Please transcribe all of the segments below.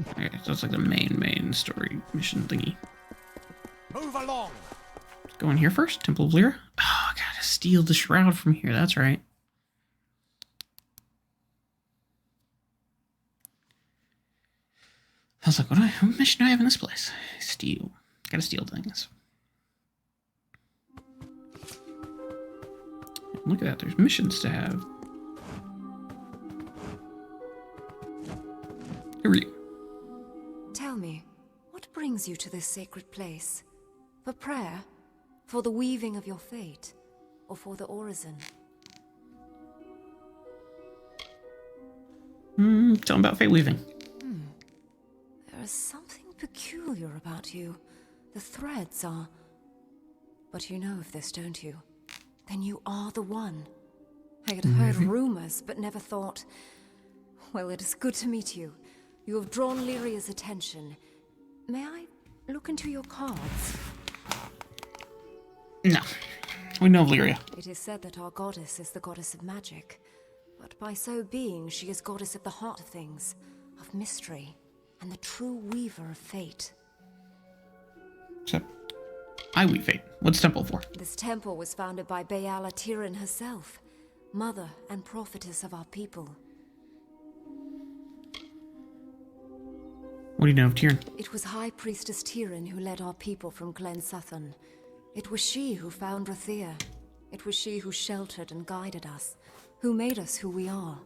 Okay, so that's like the main story mission thingy. Move along. Go in here first, Temple of Lyra. Oh, I gotta steal the shroud from here. That's right. I was like, what mission do I have in this place? Steal. Gotta steal things. Look at that. There's missions to have. Here we go. Tell me, what brings you to this sacred place? For prayer? For the weaving of your fate? Or for the orison? Tell them about fate weaving. There is something peculiar about you. The threads are... But you know of this, don't you? Then you are the one. I had heard rumors, but never thought... Well, it is good to meet you. You have drawn Lyria's attention. May I look into your cards? No. We know of Lyria. It is said that our goddess is the goddess of magic. But by so being, she is goddess of the heart of things, of mystery, and the true weaver of fate. So, I weave fate. What's Temple for? This temple was founded by Bayala Tiran herself, mother and prophetess of our people. What do you know of Tyrion? It was High Priestess Tiran who led our people from Glen Sutton. It was she who found Rathir. It was she who sheltered and guided us, who made us who we are.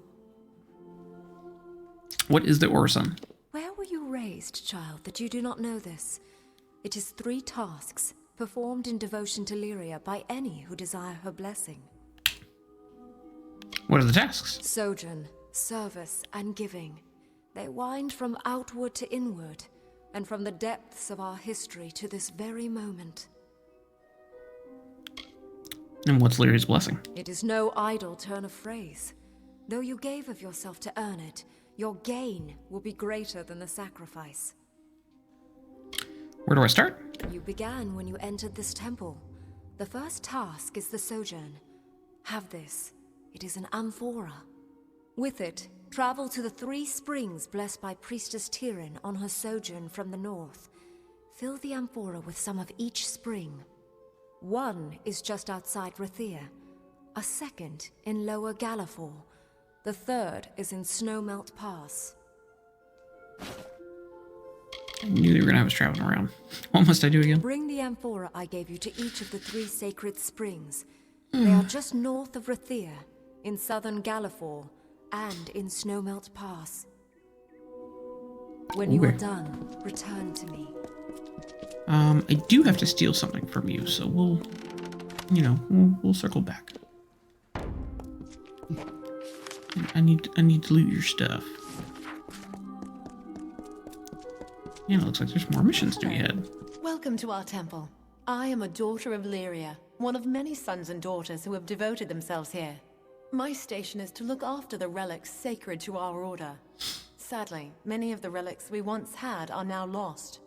What is the Orison? Where were you raised, child, that you do not know this? It is 3 tasks, performed in devotion to Lyria by any who desire her blessing. What are the tasks? Sojourn, service, and giving. They wind from outward to inward, and from the depths of our history to this very moment. And what's Lyria's blessing? It is no idle turn of phrase. Though you gave of yourself to earn it, your gain will be greater than the sacrifice. Where do I start? You began when you entered this temple. The first task is the sojourn. Have this. It is an amphora. With it, travel to the 3 springs blessed by Priestess Tiran on her sojourn from the north. Fill the amphora with some of each spring. 1 is just outside Rathir, a second in Lower Gallifore, the 3rd is in Snowmelt Pass. I knew they were going to have us traveling around. What must I do again? Bring the amphora I gave you to each of the 3 sacred springs. They are just north of Rathir, in southern Gallifore, and in Snowmelt Pass. When you are done, return to me. I do have to steal something from you, so we'll circle back. I need to loot your stuff. Yeah, it looks like there's more missions to be had. Welcome to our temple. I am a daughter of Lyria, one of many sons and daughters who have devoted themselves here. My station is to look after the relics sacred to our order. Sadly, many of the relics we once had are now lost.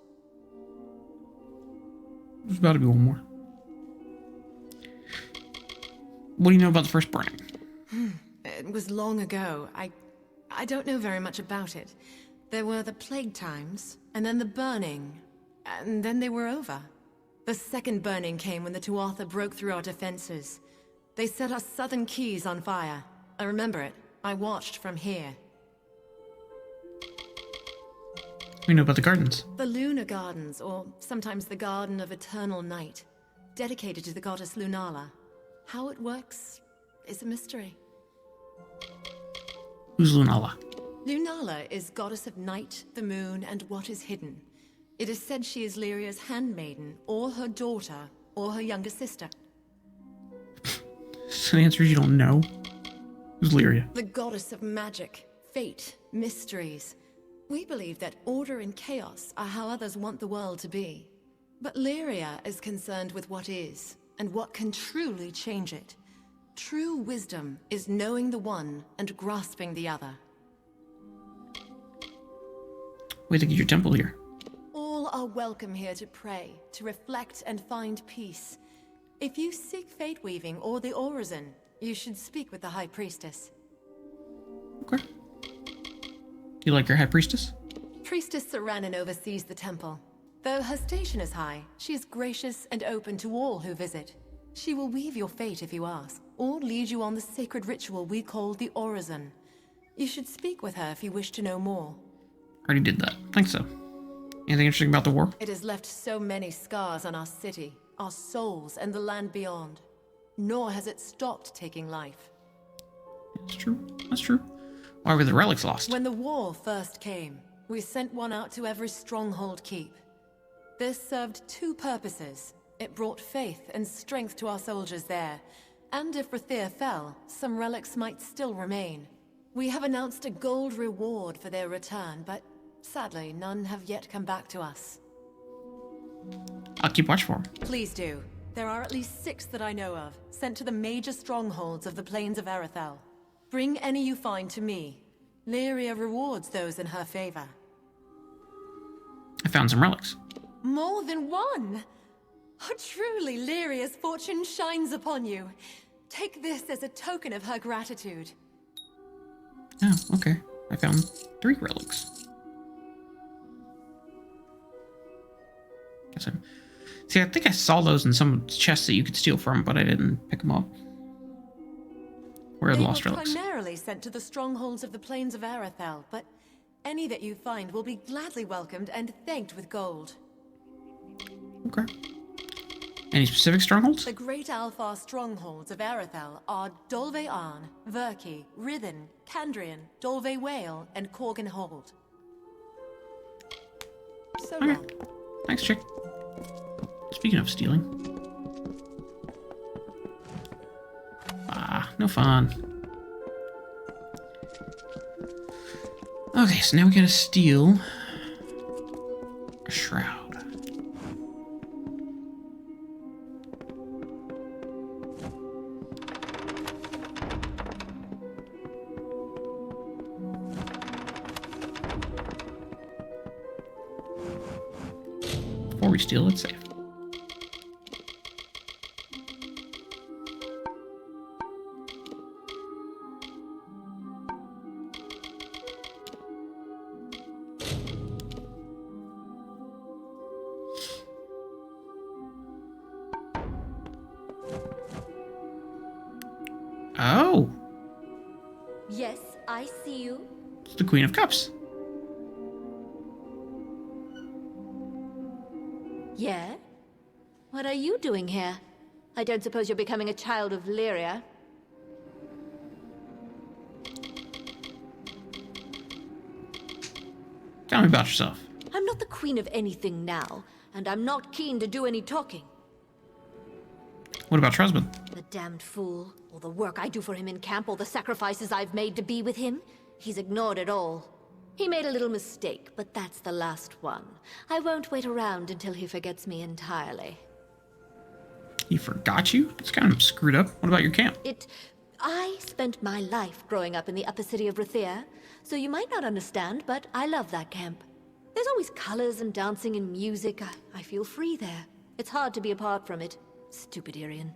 There's about to be one more. What do you know about the first burning? It was long ago. I don't know very much about it. There were the plague times, and then the burning, and then they were over. The second burning came when the Tuatha broke through our defenses. They set our southern keys on fire. I remember it. I watched from here. We know about the gardens. The Lunar Gardens, or sometimes the Garden of Eternal Night, dedicated to the goddess Lunala. How it works is a mystery. Who's Lunala? Lunala is goddess of night, the moon, and what is hidden. It is said she is Lyria's handmaiden, or her daughter, or her younger sister. So the answer is you don't know? Who's Lyria? The goddess of magic, fate, mysteries. We believe that order and chaos are how others want the world to be. But Lyria is concerned with what is, and what can truly change it. True wisdom is knowing the one and grasping the other. Way to get your temple here. All are welcome here to pray, to reflect and find peace. If you seek fate weaving or the orison, you should speak with the High Priestess. Okay. You like your High Priestess? Priestess Saranin oversees the temple. Though her station is high, she is gracious and open to all who visit. She will weave your fate if you ask, or lead you on the sacred ritual we call the Orison. You should speak with her if you wish to know more. Already did that. Think so. Anything interesting about the war? It has left so many scars on our city, our souls, and the land beyond. Nor has it stopped taking life. That's true. That's true. Why were the relics lost? When the war first came, we sent one out to every stronghold keep. This served two purposes. It brought faith and strength to our soldiers there. And if Rader fell, some relics might still remain. We have announced a gold reward for their return, but sadly, none have yet come back to us. I'll keep watch for 'em. Please do. There are at least 6 that I know of, sent to the major strongholds of the plains of Arethel. Bring any you find to me. Lyria rewards those in her favor. I found some relics. More than one! Oh, truly, Lyria's fortune shines upon you. Take this as a token of her gratitude. Oh, okay. I found 3 relics. Guess I'm... See, I think I saw those in some chests that you could steal from, but I didn't pick them up. Where are the lost relics? They were primarily sent to the strongholds of the plains of Arethel, but any that you find will be gladly welcomed and thanked with gold. Okay. Any specific strongholds? The great Alfar strongholds of Arethel are Dolve Arn, Verki, Rithen, Candrian, Dolve Whale, and Corgan Hold. So Okay. long. Thanks, chick. Speaking of stealing. Ah, no fun. Okay, so now we gotta steal a shroud. Before we steal, let's save. Oh, Yes, I see you. it's the Queen of Cups. Yeah? What are you doing here? I don't suppose you're becoming a child of Lyria. Tell me about yourself. I'm not the queen of anything now, and I'm not keen to do any talking. What about your husband? The damned fool. All the work I do for him in camp, all the sacrifices I've made to be with him. He's ignored it all. He made a little mistake, but that's the last one. I won't wait around until he forgets me entirely. He forgot you? It's kind of screwed up. What about your camp? I spent my life growing up in the upper city of Rader, so you might not understand, but I love that camp. There's always colors and dancing and music. I feel free there. It's hard to be apart from it. Stupid Irian.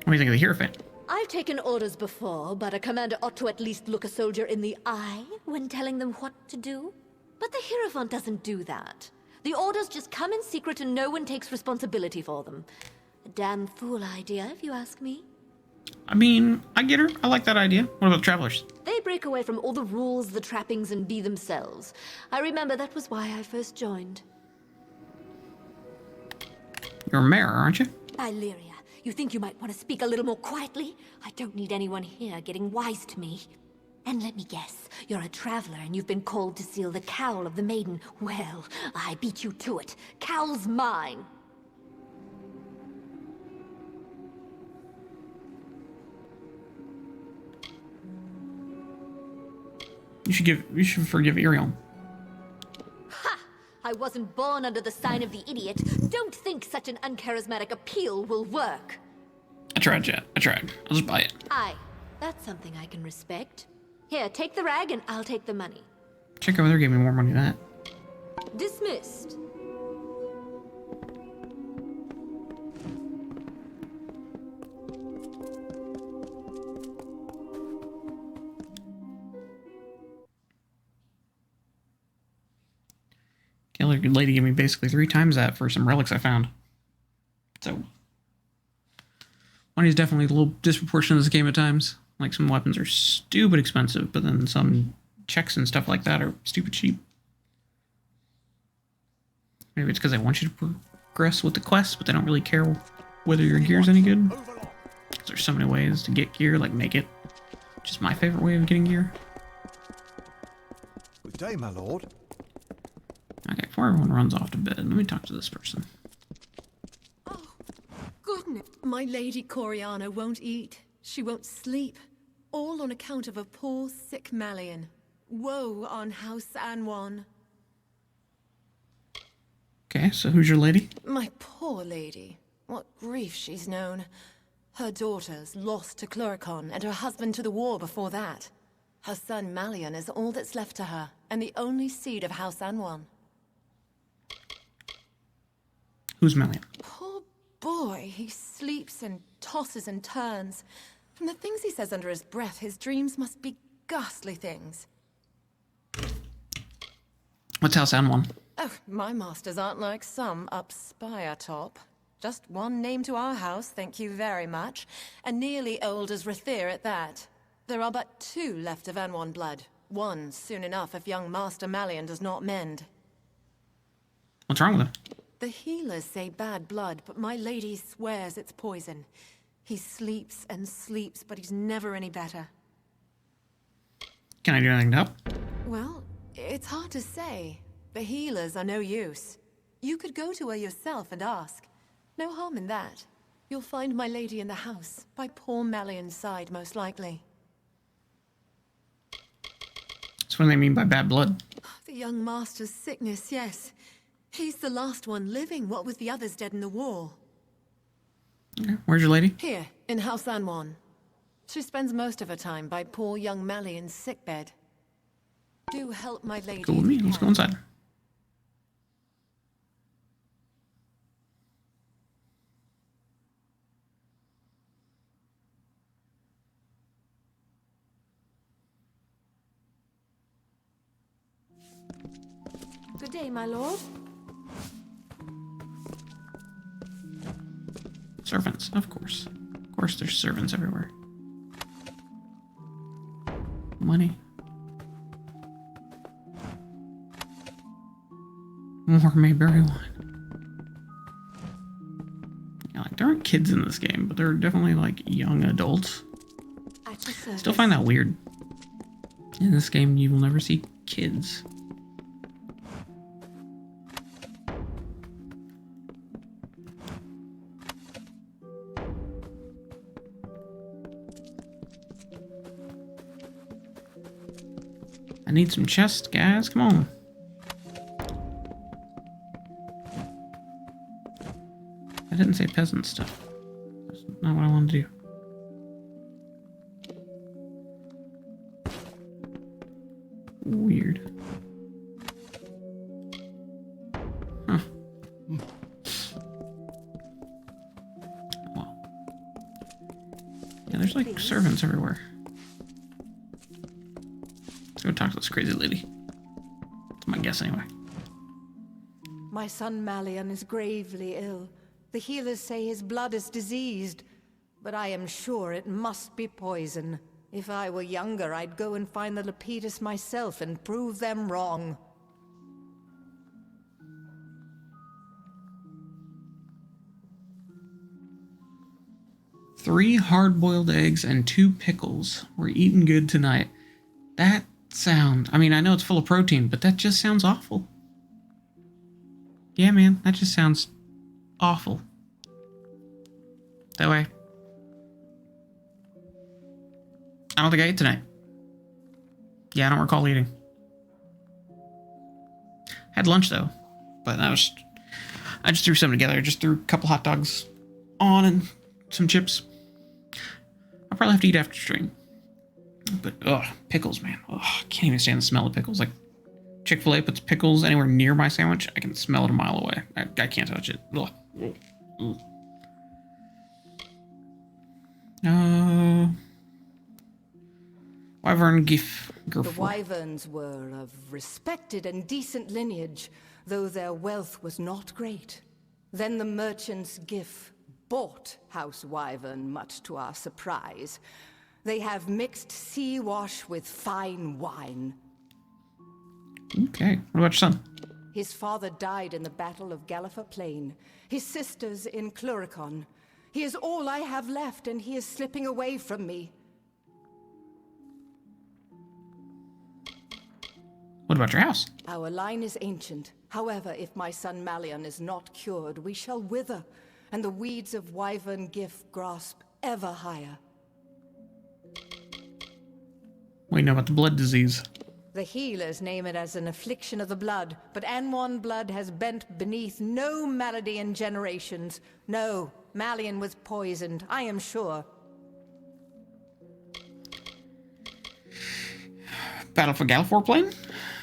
What do you think of the Hierophant? I've taken orders before, but a commander ought to at least look a soldier in the eye when telling them what to do. But the Hierophant doesn't do that. The orders just come in secret and no one takes responsibility for them. A damn fool idea, if you ask me. I mean, I get her. I like that idea. What about the Travelers? They break away from all the rules, the trappings, and be themselves. I remember that was why I first joined. You're a mayor, aren't you? Illyria, you think you might want to speak a little more quietly? I don't need anyone here getting wise to me. And let me guess, you're a traveler and you've been called to seal the cowl of the maiden. Well, I beat you to it. Cowl's mine. You should forgive Irion. Ha! I wasn't born under the sign of the idiot. Don't think such an uncharismatic appeal will work. I tried, Jet. I tried. I'll just buy it. Aye, that's something I can respect. Here, take the rag and I'll take the money. Chick over there gave me more money than that. Dismissed. other lady gave me basically 3 times that for some relics I found. So money is definitely a little disproportionate in this game at times. Like, some weapons are stupid expensive, but then some checks and stuff like that are stupid cheap. Maybe it's because they want you to progress with the quest, but they don't really care whether your gear's any good. Move along. There's so many ways to get gear, like make it. Just my favorite way of getting gear. Good day, my lord. Okay, before everyone runs off to bed, let me talk to this person. Oh, goodness. My lady Coriana won't eat. She won't sleep. All on account of a poor, sick Malian. Woe on House Anwan. Okay, so who's your lady? My poor lady. What grief she's known. Her daughters lost to Cluricon and her husband to the war before that. Her son Malian is all that's left to her, and the only seed of House Anwan. Who's Melian? Poor boy, he sleeps and tosses and turns. From the things he says under his breath, his dreams must be ghastly things. What's House Anwan? Oh, my masters aren't like some up spire top. Just one name to our house, thank you very much. And nearly old as Rader at that. There are but 2 left of Anwan blood. One soon enough if young Master Malian does not mend. What's wrong with him? The healers say bad blood, but my lady swears it's poison. He sleeps and sleeps, but he's never any better. Can I do anything to help? Well, it's hard to say. The healers are no use. You could go to her yourself and ask. No harm in that. You'll find my lady in the house, by poor Malian's side, most likely. That's what they mean by bad blood. The young master's sickness, yes. He's the last one living, what with the others dead in the war. Okay, where's your lady? Here, in House Anwan. She spends most of her time by poor young Malian's sickbed. Do help my lady. Go with if me. you Let's go can. inside. Good day, my lord. Servants, of course. Of course, there's servants everywhere. Money. More Mayberry wine. Yeah, like, there aren't kids in this game, but there are definitely, like, young adults. At your service. Still find that weird. In this game, you will never see kids. I need some chests, guys. Come on. I didn't say peasant stuff. That's not what I wanted to do. Weird. Huh. Well. Yeah, there's like servants everywhere. Let's go talk to this crazy lady. That's my guess anyway. My son Malian is gravely ill. The healers say his blood is diseased, but I am sure it must be poison. If I were younger, I'd go and find the Lepidus myself and prove them wrong. Three hard-boiled eggs and 2 pickles. We're eating good tonight. That sound... I mean, I know it's full of protein, but that just sounds awful. Yeah, man, that just sounds awful. That way. I don't think I ate tonight. Yeah, I don't recall eating. Had lunch, though. But I just threw something together. I just threw a couple hot dogs on and some chips. I'll probably have to eat after stream. But, ugh, pickles, man. Ugh, I can't even stand the smell of pickles. Like, Chick-fil-A puts pickles anywhere near my sandwich, I can smell it a mile away. I can't touch it. Ugh. Wyvern Gif. The Wyverns were of respected and decent lineage. though their wealth was not great. Then the merchant's gift bought House Wyvern, much to our surprise. They have mixed sea wash with fine wine. Okay. What about your son? His father died in the Battle of Galliffer Plain. His sisters in Cluricon. He is all I have left, and he is slipping away from me. What about your house? Our line is ancient. However, if my son Malian is not cured, we shall wither, and the weeds of Wyvern gift grasp ever higher. What do you know about the blood disease? The healers name it as an affliction of the blood, but Anwan blood has bent beneath no malady in generations. No, Malian was poisoned, I am sure. Battle for Gallifore Plain?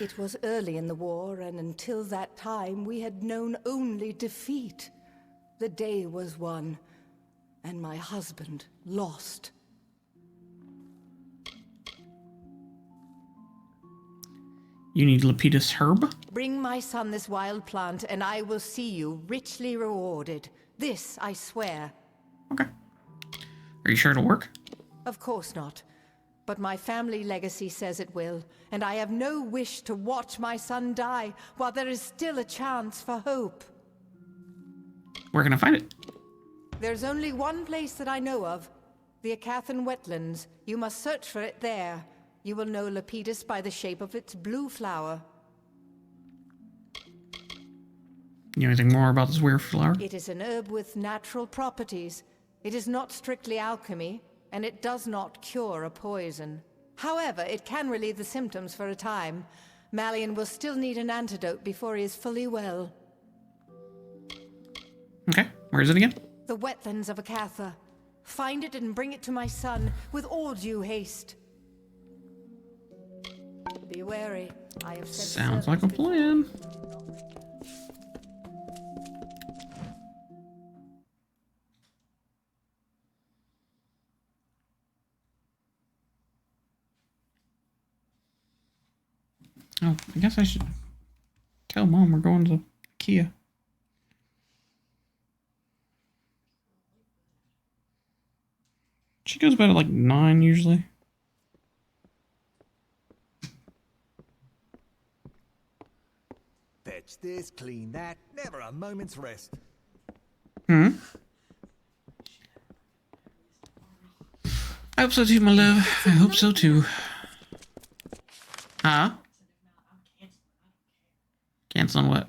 It was early in the war, and until that time we had known only defeat. The day was won, and my husband lost. You need Lepidus herb? Bring my son this wild plant, and I will see you richly rewarded. This I swear. Okay. Are you sure it'll work? Of course not. But my family legacy says it will, and I have no wish to watch my son die while there is still a chance for hope. Where can I find it? There's only one place that I know of. The Acathan wetlands. You must search for it there. You will know Lepidus by the shape of its blue flower. You know anything more about this weird flower? It is an herb with natural properties. It is not strictly alchemy, and it does not cure a poison. However, it can relieve the symptoms for a time. Malian will still need an antidote before he is fully well. Okay. Where is it again? The wetlands of Acatha. Find it and bring it to my son with all due haste. Be wary. I have sent Sounds like a servants plan. Oh, I guess I should tell Mom we're going to Kia. She goes to bed at like 9 usually. Fetch this, clean that, never a moment's rest. Hmm? I hope so too, my love. I hope so too. Huh? Canceling what?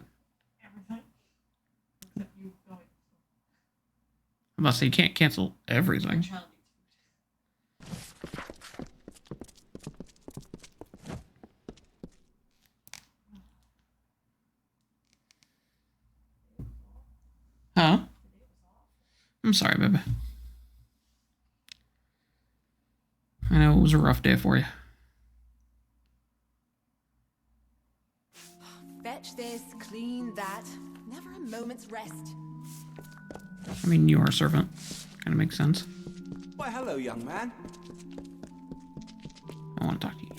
I'm about to say you can't cancel everything. Huh? I'm sorry, baby. I know it was a rough day for you. Fetch this, clean that, never a moment's rest. I mean, you are a servant. Kind of makes sense. Why, hello, young man. I want to talk to you.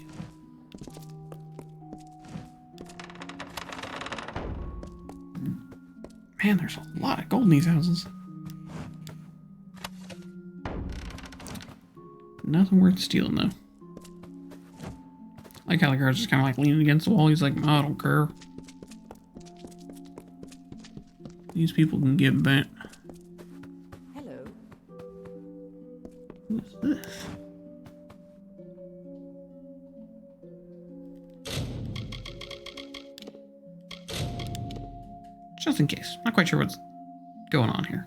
Man, there's a lot of gold in these houses. Nothing worth stealing, though. I like how the guard's just kind of like leaning against the wall. He's like, oh, I don't care. These people can get bent. Hello. What's this? Just in case. Not quite sure what's going on here.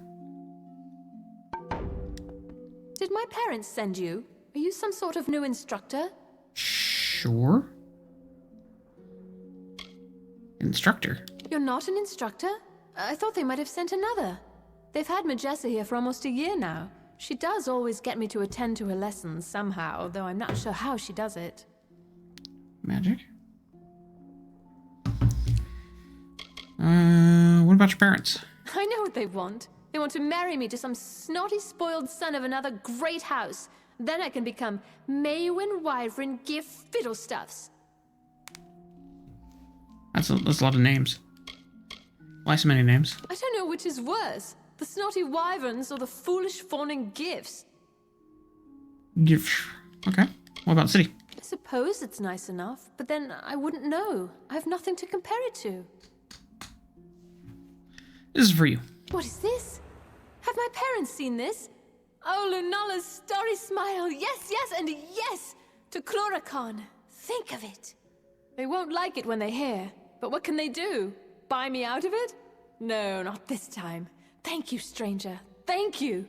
Did my parents send you? Are you some sort of new instructor? Sure. Instructor. You're not an instructor? I thought they might have sent another. They've had Majessa here for almost a year now. She does always get me to attend to her lessons somehow, though I'm not sure how she does it. Magic. What about your parents? I know what they want. They want to marry me to some snotty, spoiled son of another great house. Then I can become Maywin Wyvern Gift Fiddlestuffs. That's a lot of names. Why so many names? I don't know which is worse, the snotty wyverns or the foolish fawning gifts. Okay. What about the city? I suppose it's nice enough, but then I wouldn't know. I have nothing to compare it to. This is for you. What is this? Have my parents seen this? Oh, Lunala's starry smile. Yes, yes, and yes to Chloricon. Think of it. They won't like it when they hear, but what can they do? Buy me out of it? No, not this time. Thank you, stranger. Thank you.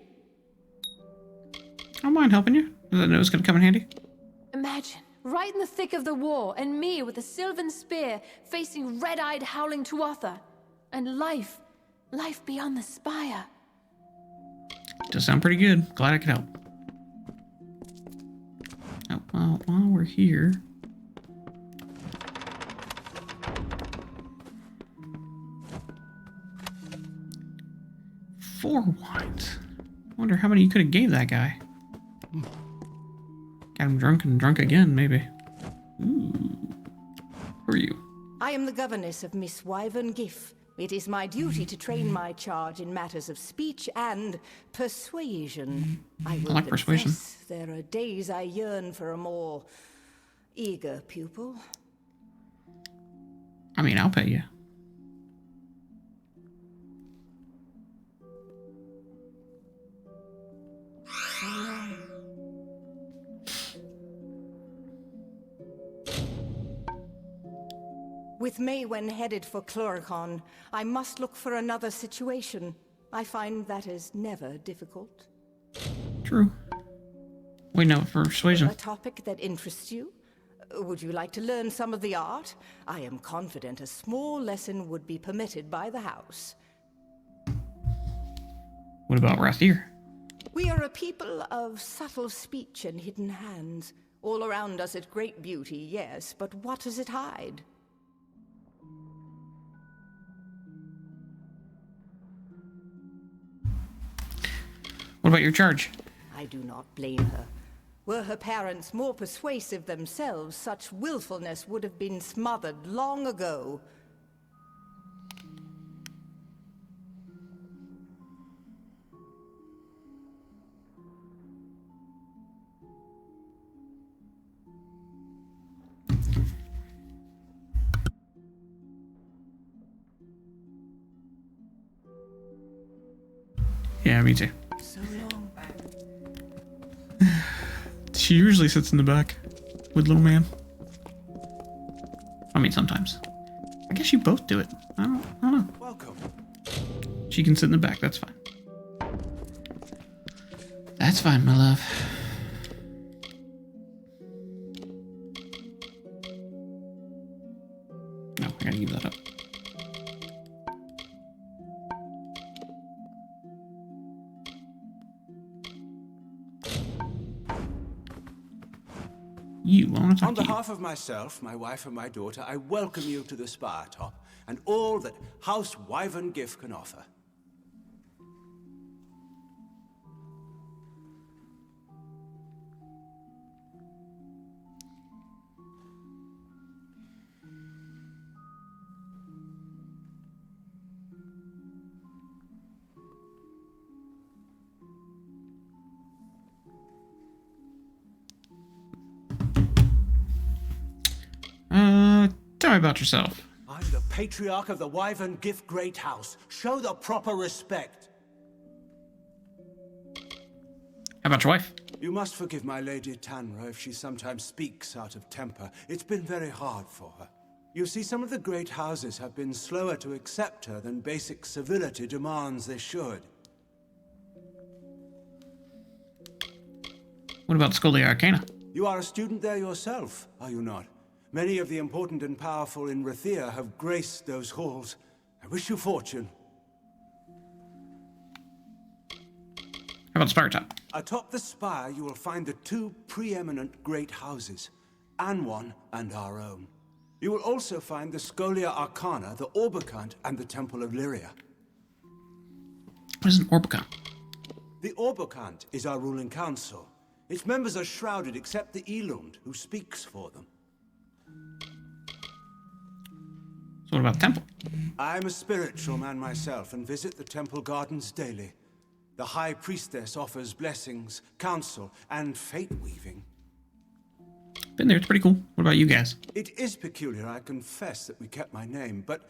I don't mind helping you. I know it's going to come in handy. Imagine, right in the thick of the war, and me with a sylvan spear, facing red-eyed howling Tuatha. And life beyond the spire. Does sound pretty good. Glad I could help. Oh, well, while we're here... Four wines. I wonder how many you could have gave that guy. Got him drunk and drunk again, maybe. Ooh. Who are you? I am the governess of Miss Wyvern Giff. It is my duty to train my charge in matters of speech and persuasion. I will like persuasion. confess, there are days I yearn for a more eager pupil. I mean, I'll pay you. With Maywen headed for Chloricon, I must look for another situation. I find that is never difficult. True. Wait, no, for persuasion. A topic that interests you? Would you like to learn some of the art? I am confident a small lesson would be permitted by the house. What about Rathir? We are a people of subtle speech and hidden hands. All around us is great beauty, yes, but what does it hide? What about your charge? I do not blame her. Were her parents more persuasive themselves, such willfulness would have been smothered long ago. Yeah, me too. So long. She usually sits in the back with little man. I mean, sometimes. I guess you both do it. I don't know. Welcome. She can sit in the back. That's fine. That's fine, my love. No, I gotta give that up. I want to talk On to you. behalf of myself, my wife, and my daughter, I welcome you to the Spire Top and all that House Wyvern Giff can offer. Tell me about yourself. I'm the Patriarch of the Wyvern Giff Great House. Show the proper respect. How about your wife? You must forgive my Lady Tanra if she sometimes speaks out of temper. It's been very hard for her. You see, some of the great houses have been slower to accept her than basic civility demands they should. What about Scholia Arcana? You are a student there yourself, are you not? Many of the important and powerful in Rathir have graced those halls. I wish you fortune. How about Spire Top? Atop the spire, you will find the two preeminent great houses, Anwan and our own. You will also find the Scholia Arcana, the Orbicant, and the Temple of Lyria. What is an Orbicon? The Orbicant is our ruling council. Its members are shrouded except the Elund, who speaks for them. So what about the temple? I'm a spiritual man myself and visit the temple gardens daily. The High Priestess offers blessings, counsel, and fate weaving. Been there, it's pretty cool. What about you guys? It is peculiar, I confess, that we kept my name, but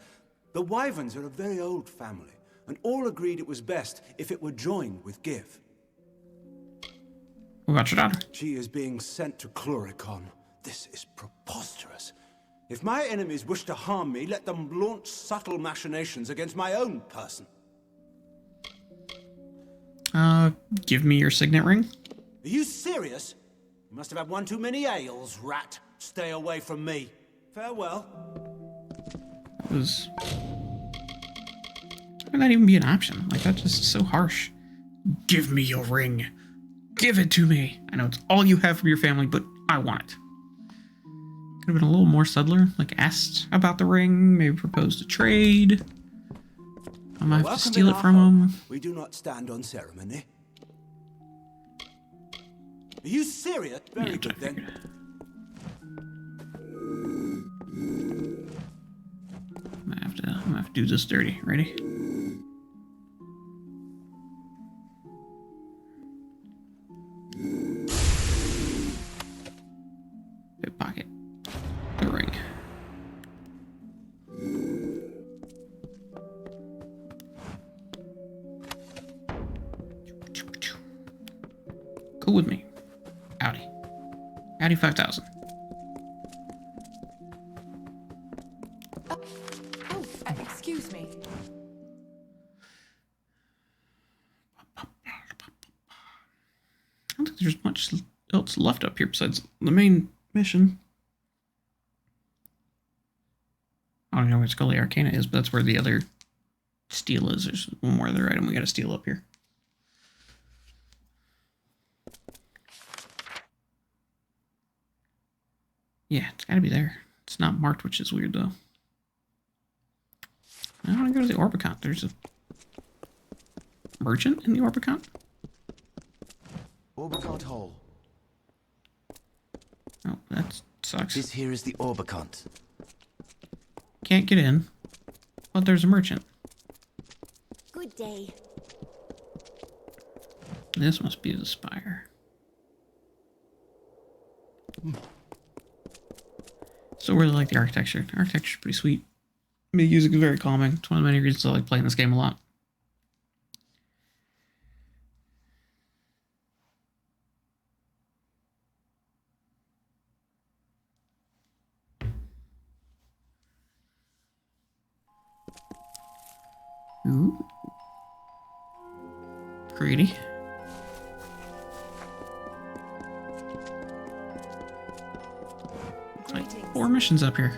the Wyverns are a very old family, and all agreed it was best if it were joined with Give. What about your daughter? She is being sent to Cluricon. This is preposterous. If my enemies wish to harm me, let them launch subtle machinations against my own person. Give me your signet ring. Are you serious? You must have had one too many ales, rat. Stay away from me. Farewell. That was... How would that even be an option? Like, that's just so harsh. Give me your ring. Give it to me. I know it's all you have from your family, but I want it. Could have been a little more subtler, like asked about the ring, maybe proposed a trade. I might have to steal it from him. We do not stand on ceremony. Are you serious? Very good then. I'm gonna have to do this dirty. Ready? Hip pocket. The ring. Go with me. Howdy. Howdy 5000. Excuse me. I don't think there's much else left up here besides the main mission. I don't know where Scully Arcana is, but that's where the other steel is. There's one more other item we gotta steal up here. Yeah, it's gotta be there. It's not marked, which is weird, though. I want to go to the Orbicon. There's a merchant in the Orbicon? Orbicont Hall. Oh, that sucks. This here is the Orbicont. Can't get in. But there's a merchant. Good day. This must be the spire. Still really like the architecture. The architecture's pretty sweet. The music is very calming. It's one of the many reasons I like playing this game a lot. Ooh. Greedy. Looks like 4 missions up here.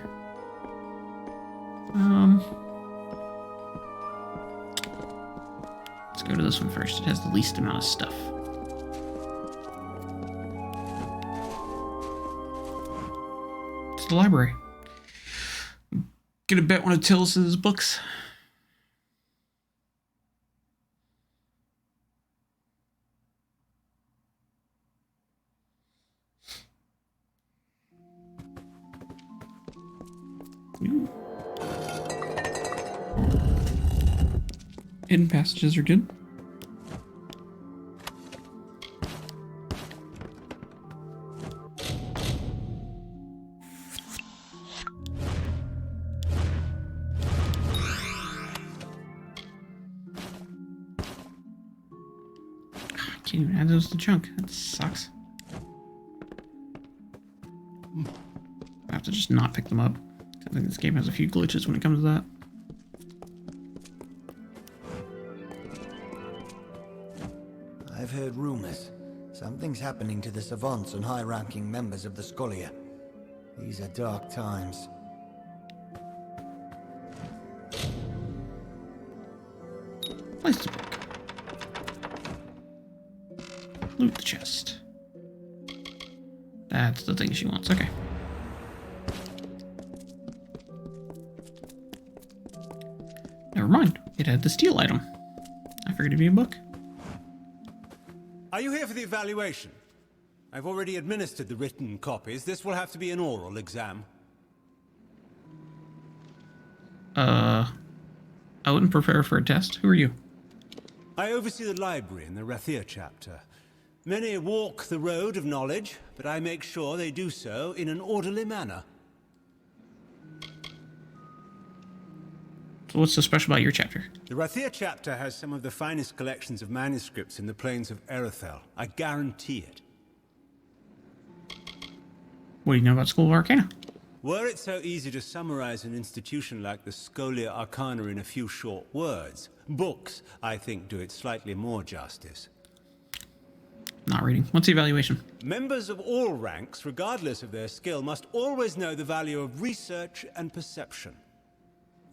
Let's go to this one first. It has the least amount of stuff. It's the library. Gonna bet one of Tillis's books. Ooh. Hidden passages are good. Can't even add those to junk. That sucks. I have to just not pick them up. I think this game has a few glitches when it comes to that. I've heard rumors. Something's happening to the savants and high-ranking members of the Scholia. These are dark times. Place the book. Loot the chest. That's the thing she wants. Okay. Never mind. It had the steel item. I figured it'd be a book. Are you here for the evaluation? I've already administered the written copies. This will have to be an oral exam. I wouldn't prepare for a test. Who are you? I oversee the library in the Rader chapter. Many walk the road of knowledge, but I make sure they do so in an orderly manner. So what's so special about your chapter? The Rader chapter has some of the finest collections of manuscripts in the plains of Erethel. I guarantee it. What do you know about School of Arcana? Were it so easy to summarize an institution like the Scholia Arcana in a few short words, books, I think, do it slightly more justice. Not reading. What's the evaluation? Members of all ranks, regardless of their skill, must always know the value of research and perception.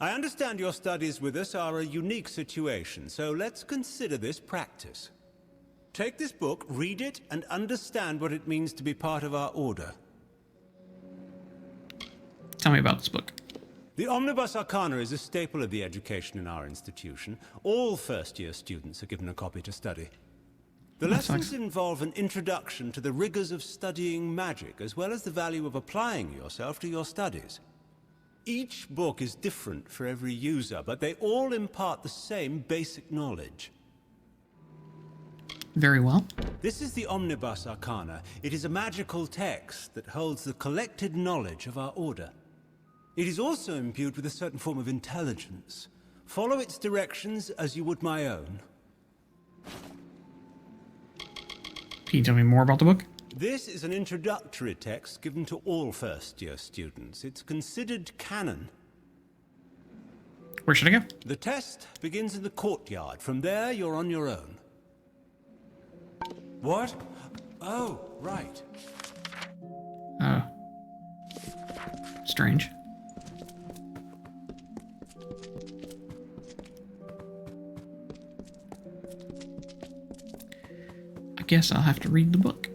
I understand your studies with us are a unique situation, so let's consider this practice. Take this book, read it, and understand what it means to be part of our order. Tell me about this book. The Omnibus Arcana is a staple of the education in our institution. All first-year students are given a copy to study. The lessons involve an introduction to the rigors of studying magic, as well as the value of applying yourself to your studies. Each book is different for every user, but they all impart the same basic knowledge. Very well. This is the Omnibus Arcana. It is a magical text that holds the collected knowledge of our order. It is also imbued with a certain form of intelligence. Follow its directions as you would my own. Can you tell me more about the book? This is an introductory text given to all first-year students. It's considered canon. Where should I go? The test begins in the courtyard. From there, you're on your own. What? Oh, right. Oh. Strange. I guess I'll have to read the book.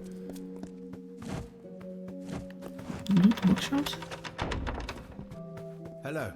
Loot bookshelves? Hello.